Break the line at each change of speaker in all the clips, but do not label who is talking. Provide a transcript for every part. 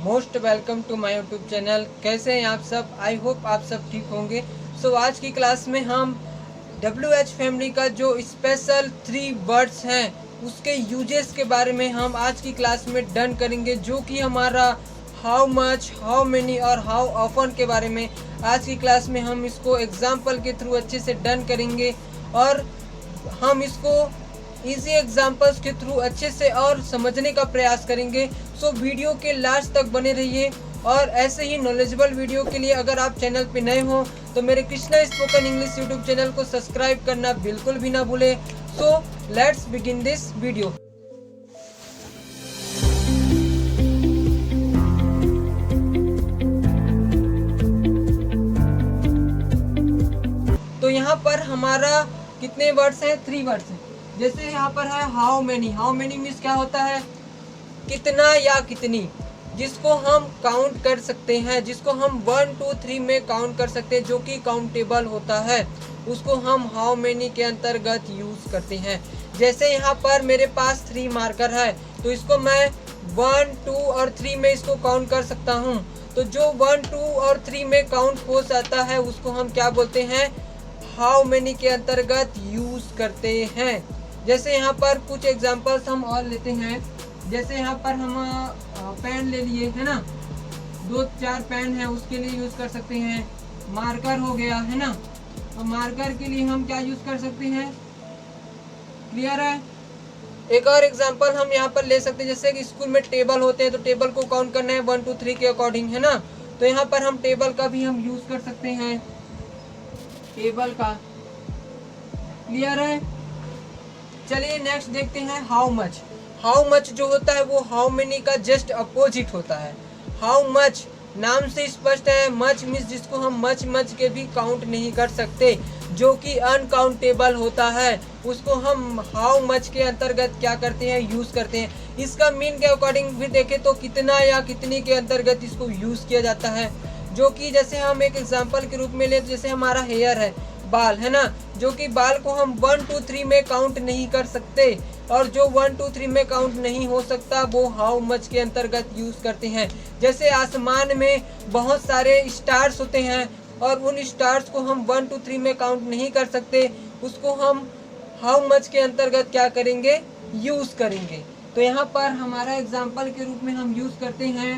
Most welcome to my YouTube channel. कैसे हैं आप सब? आई होप आप सब ठीक होंगे। आज की क्लास में हम WH फैमिली का जो स्पेशल 3 वर्ड्स हैं उसके यूजेस के बारे में हम आज की क्लास में डन करेंगे, जो कि हमारा हाउ मच, हाउ मेनी और हाउ ऑफन के बारे में आज की क्लास में हम इसको एग्जाम्पल के थ्रू अच्छे से डन करेंगे और हम इसको इजी एग्जाम्पल्स के थ्रू अच्छे से और समझने का प्रयास करेंगे। वीडियो के लास्ट तक बने रहिए और ऐसे ही नॉलेजेबल वीडियो के लिए अगर आप चैनल पे नए हो तो मेरे Krishna spoken English YouTube channel को सब्सक्राइब करना बिल्कुल भी ना भूले। Let's begin this video. तो यहाँ पर हमारा कितने वर्ड्स हैं? 3 वर्ड्स हैं। जैसे यहाँ पर है how many. How many means क्या होता है? कितना या कितनी, जिसको हम काउंट कर सकते हैं, जिसको हम 1 2 3 में काउंट कर सकते हैं, जो कि काउंटेबल होता है, उसको हम हाउ मेनी के अंतर्गत यूज करते हैं। जैसे यहाँ पर मेरे पास 3 मार्कर है तो इसको मैं 1 2 और 3 में इसको काउंट कर सकता हूँ। तो जो 1 2 और 3 में काउंट हो जाता है उसको हम क्या बोलते हैं? हाउ मेनी के अंतर्गत यूज करते हैं। जैसे यहाँ पर कुछ एग्जांपल्स हम और लेते हैं। जैसे यहाँ पर हम पेन ले लिए है ना, 2-4 पेन है उसके लिए यूज कर सकते हैं। मार्कर हो गया है ना, और मार्कर के लिए हम क्या यूज कर सकते हैं? क्लियर है? एक और एग्जांपल हम यहाँ पर ले सकते हैं। जैसे कि स्कूल में टेबल होते हैं तो टेबल को काउंट करना है 1 2 3 के अकॉर्डिंग, है ना। तो यहाँ पर हम टेबल का भी हम यूज कर सकते हैं, टेबल का। क्लियर है? चलिए नेक्स्ट देखते हैं हाउ मच। हाउ मच जो होता है वो हाउ मेनी का जस्ट अपोजिट होता है। हाउ मच नाम से स्पष्ट है, मच मीन्स जिसको हम मच के भी काउंट नहीं कर सकते, जो कि अनकाउंटेबल होता है, उसको हम हाउ मच के अंतर्गत क्या करते हैं? यूज करते हैं। इसका मीन के अकॉर्डिंग भी देखें तो कितना या कितनी के अंतर्गत इसको यूज किया जाता है। जो कि जैसे हम एक एग्जाम्पल के रूप में ले, जैसे हमारा हेयर है, बाल है ना, जो कि बाल को हम 1 2 3 में काउंट नहीं कर सकते, और जो 1 2 3 में काउंट नहीं हो सकता वो हाउ मच के अंतर्गत यूज करते हैं। जैसे आसमान में बहुत सारे स्टार्स होते हैं और उन स्टार्स को हम 1 2 3 में काउंट नहीं कर सकते, उसको हम हाउ मच के अंतर्गत क्या करेंगे? यूज करेंगे। तो यहाँ पर हमारा एग्जाम्पल के रूप में हम यूज करते हैं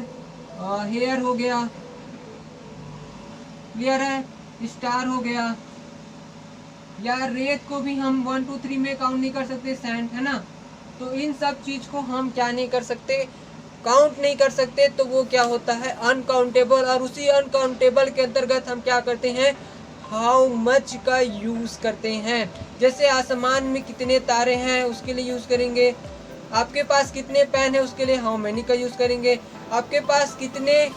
हेयर हो गया, क्लियर है, स्टार हो गया, या रेत को भी हम 1 2 3 में काउंट नहीं कर सकते, सैंड है ना। तो इन सब चीज को हम क्या नहीं कर सकते? काउंट नहीं कर सकते, तो वो क्या होता है? अनकाउंटेबल। और उसी अनकाउंटेबल के अंतर्गत हम क्या करते हैं? हाउ मच का यूज करते हैं। जैसे आसमान में कितने तारे हैं उसके लिए यूज करेंगे। आपके पास कितने पेन है उसके लिए हाउ मेनी का यूज करेंगे। आपके पास कितने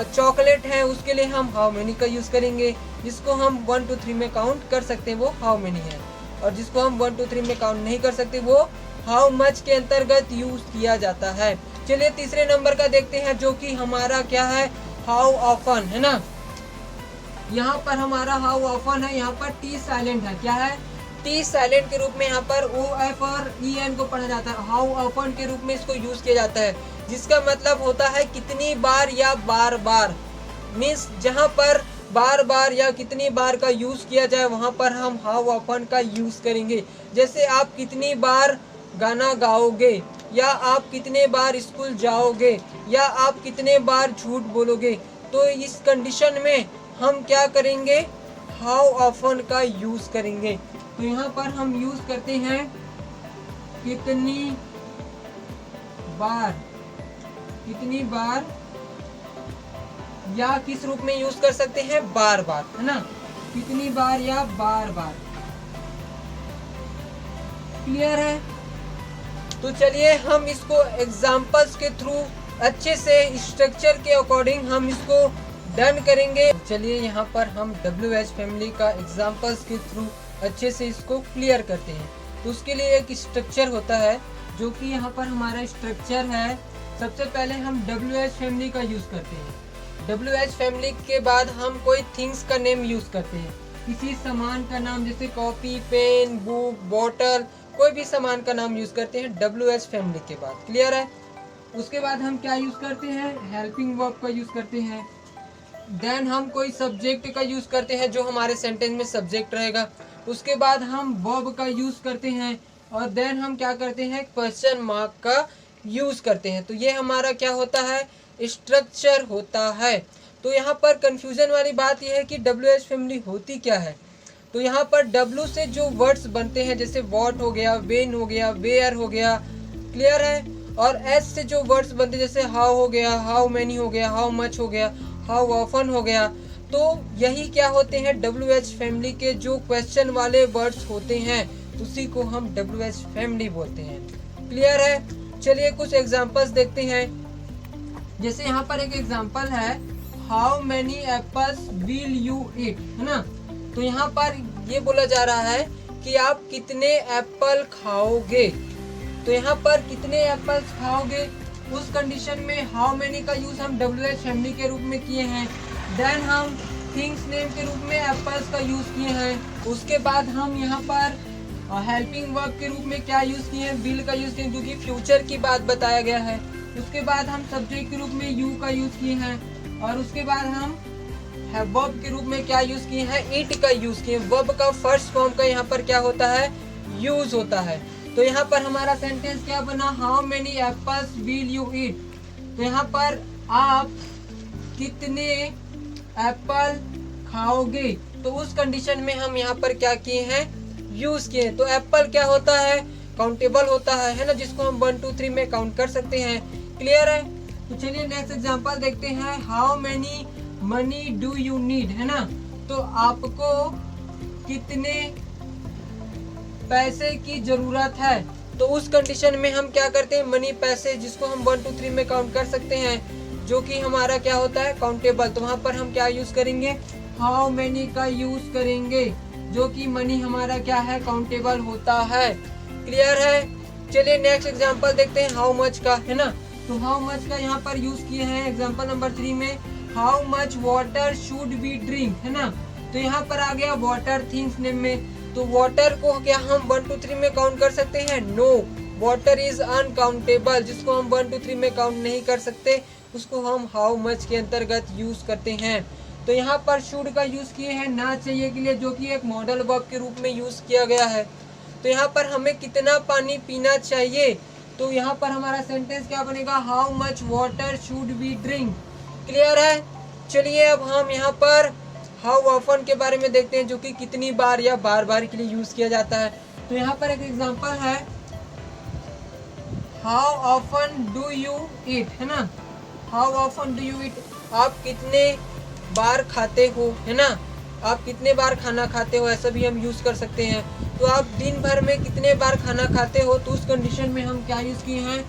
चॉकलेट है उसके लिए हम हाउ मेनी का यूज करेंगे। जिसको हम 1 2 3 में काउंट कर सकते हैं वो हाउ मेनी है, और जिसको हम 1 2 3 में काउंट नहीं कर सकते वो हाउ मच के अंतर्गत यूज किया जाता है। चलिए तीसरे नंबर का देखते हैं, जो कि हमारा क्या है? हाउ ऑफन, है ना। यहाँ पर हमारा हाउ ऑफन है, यहाँ पर टी साइलेंट है। क्या है? टी साइलेंट के रूप में यहाँ पर OF और EN को पढ़ा जाता है। हाउ ऑफन के रूप में इसको यूज किया जाता है, जिसका मतलब होता है कितनी बार या बार बार। मीन्स जहाँ पर बार बार या कितनी बार का यूज किया जाए वहां पर हम हाउ ऑफन का यूज करेंगे। जैसे आप कितनी बार गाना गाओगे, या आप कितने बार स्कूल जाओगे, या आप कितने बार झूठ बोलोगे, तो इस कंडीशन में हम क्या करेंगे? हाउ ऑफन का यूज करेंगे। तो यहाँ पर हम यूज करते हैं कितनी बार, कितनी बार, या किस रूप में यूज कर सकते हैं? बार बार, है ना। कितनी बार या बार बार। क्लियर है? तो चलिए हम इसको एग्जांपल्स के थ्रू अच्छे से स्ट्रक्चर के अकॉर्डिंग हम इसको डन करेंगे। चलिए यहाँ पर हम WH फैमिली का एग्जांपल्स के थ्रू अच्छे से इसको क्लियर करते हैं। तो उसके लिए एक स्ट्रक्चर होता है, जो कि यहाँ पर हमारा स्ट्रक्चर है। सबसे पहले हम WH फैमिली का यूज करते हैं। WH फैमिली के बाद हम कोई थिंग्स का नेम यूज करते हैं, किसी सामान का नाम, जैसे कॉपी, पेन, बुक, बॉटल, कोई भी सामान का नाम यूज करते हैं WH फैमिली के बाद। क्लियर है? उसके बाद हम क्या यूज़ करते हैं, हेल्पिंग वर्ब का यूज़ करते हैं। देन हम कोई सब्जेक्ट का यूज़ करते हैं जो हमारे सेंटेंस में सब्जेक्ट रहेगा। उसके बाद हम वर्ब का यूज़ करते हैं और देन हम क्या करते हैं, क्वेश्चन मार्क का यूज़ करते हैं। तो ये हमारा क्या होता है, स्ट्रक्चर होता है। तो यहाँ पर कंफ्यूजन वाली बात यह है कि WH फैमिली होती क्या है। तो यहाँ पर W से जो वर्ड्स बनते हैं जैसे वॉट हो गया, वेन हो गया, वेयर हो गया, क्लियर है। और S से जो वर्ड्स बनते हैं जैसे हाउ हो गया, हाउ मैनी हो गया, हाउ मच हो गया, हाउ ऑफन हो गया। तो यही क्या होते हैं, WH फैमिली के जो क्वेश्चन वाले वर्ड्स होते हैं, उसी को हम WH फैमिली बोलते हैं। क्लियर है। चलिए कुछ एग्जांपल्स देखते हैं। जैसे यहाँ पर एक एग्जांपल है, how many apples will you eat, है ना। तो यहाँ पर ये बोला जा रहा है कि आप कितने एप्पल खाओगे। तो यहाँ पर कितने एप्पल्स खाओगे, उस कंडीशन में हाउ मैनी का यूज हम WH फैमिली के रूप में किए हैं। देन हम थिंग्स नेम के रूप में एप्पल्स का यूज किए हैं। उसके बाद हम यहाँ पर हेल्पिंग वर्ब के रूप में क्या यूज किए हैं, विल का यूज किए हैं, क्योंकि फ्यूचर की बात बताया गया है। उसके बाद हम सब्जेक्ट के रूप में यू का यूज किए हैं और उसके बाद हम वर्ब के रूप में क्या यूज किए हैं, इट का यूज किए। वर्ब का फर्स्ट फॉर्म का यहाँ पर क्या होता है, यूज होता है। तो यहाँ पर हमारा सेंटेंस क्या बना, how many apples will you eat. तो यहाँ पर आप कितने एप्पल खाओगे, तो उस कंडीशन में हम यहाँ पर क्या किए हैं, यूज किए। तो एप्पल क्या होता है, काउंटेबल होता है ना, जिसको हम 1 2 3 में काउंट कर सकते हैं। क्लियर है। तो चलिए नेक्स्ट एग्जांपल देखते हैं, how many money do you need, है ना। तो आपको कितने पैसे की जरूरत है। तो उस कंडीशन में हम क्या करते हैं, मनी पैसे, जिसको हम 1 2 3 में काउंट कर सकते हैं, जो कि हमारा क्या होता है, काउंटेबल। तो वहां पर हम क्या यूज करेंगे, हाउ मेनी का यूज करेंगे, जो कि मनी हमारा क्या है, काउंटेबल होता है। क्लियर है। चलिए नेक्स्ट एग्जांपल देखते हैं, हाउ मच का, है ना। तो हाउ मच का यहाँ पर यूज किए हैं एग्जांपल नंबर 3 में, how much water should be drink, है ना। तो यहाँ पर आ गया वाटर थिंग्स नेम में। तो वाटर को क्या हम 1 2 3 में काउंट कर सकते हैं, नो, वाटर इज अनकाउंटेबल, जिसको हम 1 2 3 में काउंट नहीं कर सकते, उसको हम हाउ मच के अंतर्गत यूज करते हैं। तो यहाँ पर शुड का यूज किए हैं ना चाहिए के लिए, जो कि एक मॉडल वर्ब के रूप में यूज किया गया है। तो यहाँ पर हमें कितना पानी पीना चाहिए, तो यहाँ पर हमारा सेंटेंस क्या बनेगा, how much water should be drink. Clear है। चलिए अब हम यहाँ पर हाउ ऑफन के बारे में देखते हैं, जो कि कितनी बार या बार बार के लिए यूज किया जाता है। तो यहाँ पर एक एग्जांपल है, how often do you eat, है ना। How often do you eat, आप कितने बार खाते हो, है ना। आप कितने बार खाना खाते हो, ऐसा भी हम यूज कर सकते हैं। तो आप दिन भर में कितने बार खाना खाते हो, तो उस कंडीशन में हम क्या यूज किए हैं,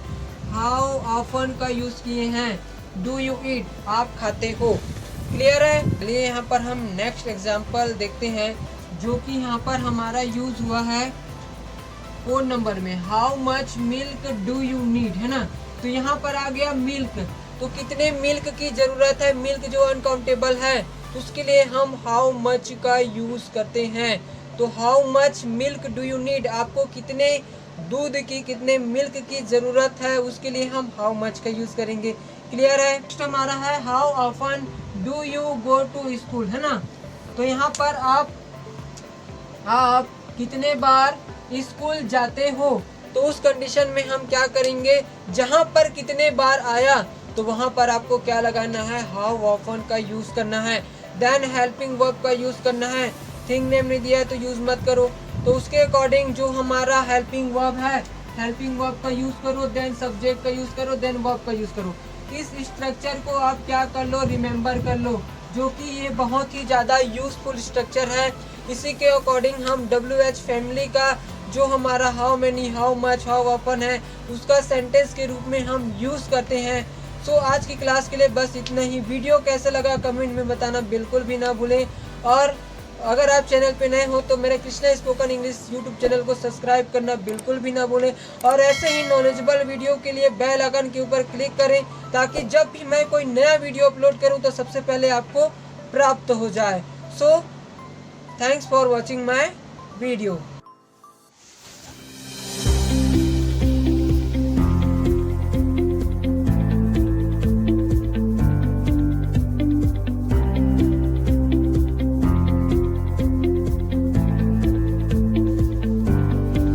हाउ ऑफन का यूज किए हैं। डू यू ईट, आप खाते हो। क्लियर है। चलिए यहाँ पर हम नेक्स्ट एग्जांपल देखते हैं, जो कि यहाँ पर हमारा यूज हुआ है 4 नंबर में, how much milk do you need, है ना। तो यहाँ पर आ गया मिल्क, तो कितने मिल्क की जरूरत है, मिल्क जो अनकाउंटेबल है, तो उसके लिए हम हाउ मच का यूज करते हैं। तो how much milk do you need, आपको कितने दूध की, कितने मिल्क की जरूरत है, उसके लिए हम हाउ मच का यूज करेंगे। क्लियर है। नेक्स्ट हमारा है, how often do you go to school, है ना। तो यहाँ पर आप कितने बार स्कूल जाते हो, तो उस कंडीशन में हम क्या करेंगे, जहाँ पर कितने बार आया तो वहाँ पर आपको क्या लगाना है, हाउ ऑफन का यूज करना है। देन हेल्पिंग वर्ब का यूज करना है। थिंग नेम नहीं दिया है तो यूज मत करो। तो उसके अकॉर्डिंग जो हमारा हेल्पिंग वर्ब है, हेल्पिंग वर्ब का यूज करो, देन सब्जेक्ट का यूज करो, देन वर्ब का यूज करो। इस स्ट्रक्चर को आप क्या कर लो, रिमेम्बर कर लो, जो कि ये बहुत ही ज़्यादा यूजफुल स्ट्रक्चर है। इसी के अकॉर्डिंग हम WH फैमिली का जो हमारा how many, how much, how often है, उसका सेंटेंस के रूप में हम यूज़ करते हैं। सो आज की क्लास के लिए बस इतना ही। वीडियो कैसा लगा कमेंट में बताना बिल्कुल भी ना भूलें। और अगर आप चैनल पे नए हो तो मेरे Krishna spoken English YouTube channel को सब्सक्राइब करना बिल्कुल भी ना भूलें। और ऐसे ही नॉलेजेबल वीडियो के लिए बेल आइकन के ऊपर क्लिक करें, ताकि जब भी मैं कोई नया वीडियो अपलोड करूं तो सबसे पहले आपको प्राप्त हो जाए। So thanks for watching my video.